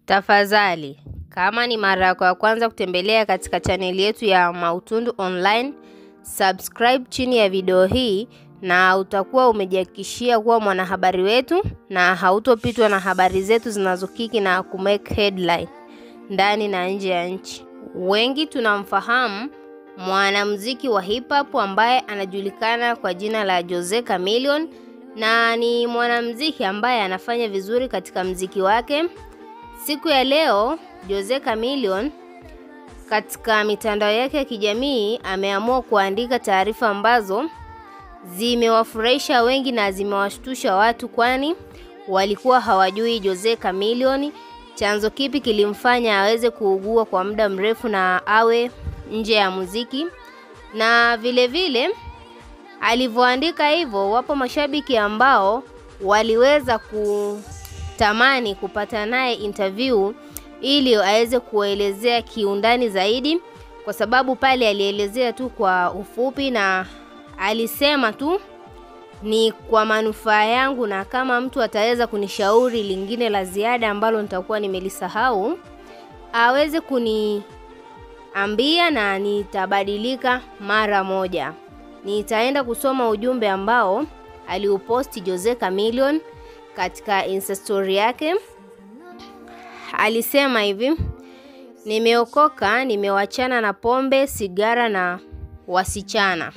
Tafadhali, kama ni mara yako ya kwanza kutembelea katika chaneli yetu ya Mautundu Online, subscribe chini ya video hii na utakuwa umejihakikishia kuwa mwanahabari wetu na hautopitwa na habari zetu zinazokiki na kumake headline ndani na nje ya nchi. Wengi tunamfahamu mwanamuziki wa hip hop ambaye anajulikana kwa jina la Jose Chameleone, na ni mwanamuziki ambaye anafanya vizuri katika muziki wake. Siku ya leo Jose Chameleone katika mitandao yake ya kijamii ameamua kuandika taarifa ambazo zimewafurahisha wengi na zimewashtusha watu, kwani walikuwa hawajui Jose Chameleone chanzo kipi kilimfanya aweze kuugua kwa muda mrefu na awe nje ya muziki. Na vile vile alivyoandika hivyo, wapo mashabiki ambao waliweza kutamani kupata naye interview ili aweze kuelezea kiundani zaidi, kwa sababu pale alielezea tu kwa ufupi na alisema tu ni kwa manufaa yangu, na kama mtu ataweza kunishauri lingine la ziada ambalo nitakuwa nimelisahau aweze kuniambia na nitabadilika mara moja. Nitaenda kusoma ujumbe ambao aliuposti Jose Chameleone katika Insta story yake. Alisema hivi: nimeokoka, nimewachana na pombe, sigara na wasichana.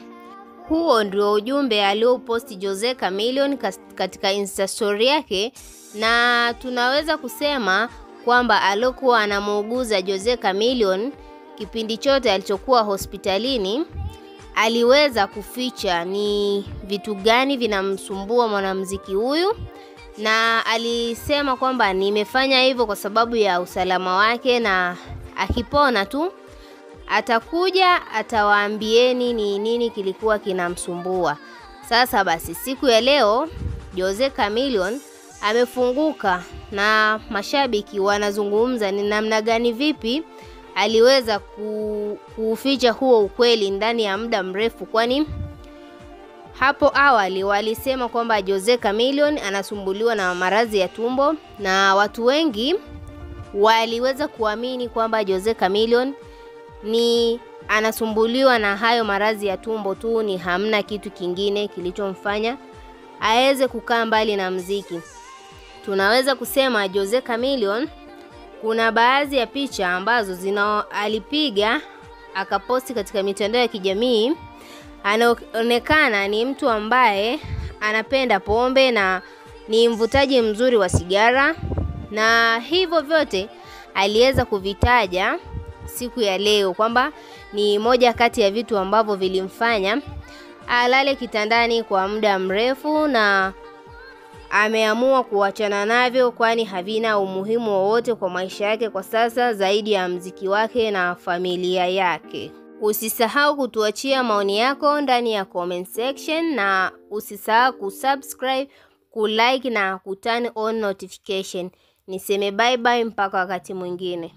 Huo ndio ujumbe alioposti Jose Chameleone katika Insta story yake, na tunaweza kusema kwamba alikuwa anamuuguza Jose Chameleone kipindi chote alichokuwa hospitalini. Aliweza kuficha ni vitu gani vinamsumbua mwanamuziki huyu, na alisema kwamba nimefanya hivyo kwa sababu ya usalama wake, na akipona tu atakuja atawaambieni ni nini kilikuwa kinamsumbua. Sasa basi, siku ya leo Jose Chameleone amefunguka na mashabiki wanazungumza ni namna gani, vipi aliweza kuficha huo ukweli ndani ya muda mrefu, kwani hapo awali walisema kwamba Jose Chameleone anasumbuliwa na maradhi ya tumbo, na watu wengi waliweza kuamini kwamba Jose Chameleone ni anasumbuliwa na hayo maradhi ya tumbo tu, ni hamna kitu kingine kilichomfanya aweze kukaa mbali na muziki. Tunaweza kusema Jose Chameleone kuna baadhi ya picha ambazo alipiga akaposti katika mitandao ya kijamii. Anaonekana ni mtu ambaye anapenda pombe na ni mvutaji mzuri wa sigara, na hivyo vyote aliweza kuvitaja siku ya leo kwamba ni moja kati ya vitu ambavyo vilimfanya alale kitandani kwa muda mrefu, na ameamua kuachana navyo kwani havina umuhimu wowote kwa maisha yake kwa sasa zaidi ya muziki wake na familia yake. Usisahau kutuachia maoni yako ndani ya comment section, na usisahau kusubscribe, kulike na kuturn on notification. Niseme bye bye mpaka wakati mwingine.